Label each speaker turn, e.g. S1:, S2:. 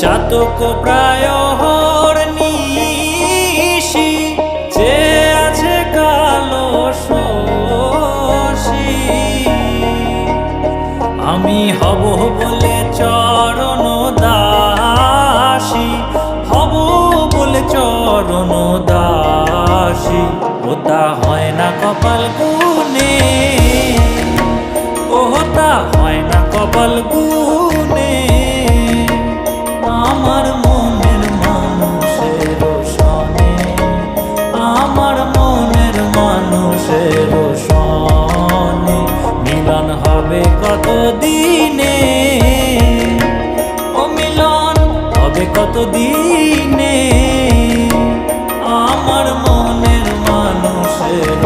S1: চাতক প্রায় নিশি যে আছে কালো শশী। আমি হব বলে চরণ দাসী, হব বলে চরণ দাসী। ওটা হয় না কপাল গুনে, ওটা হয় না কপাল গুনে। আমার মনের মানুষের সনে, আমার মনের মানুষের সনে মিলন হবে কত দিনে, ও মিলন হবে কত দিনে। আমার মনের মানুষের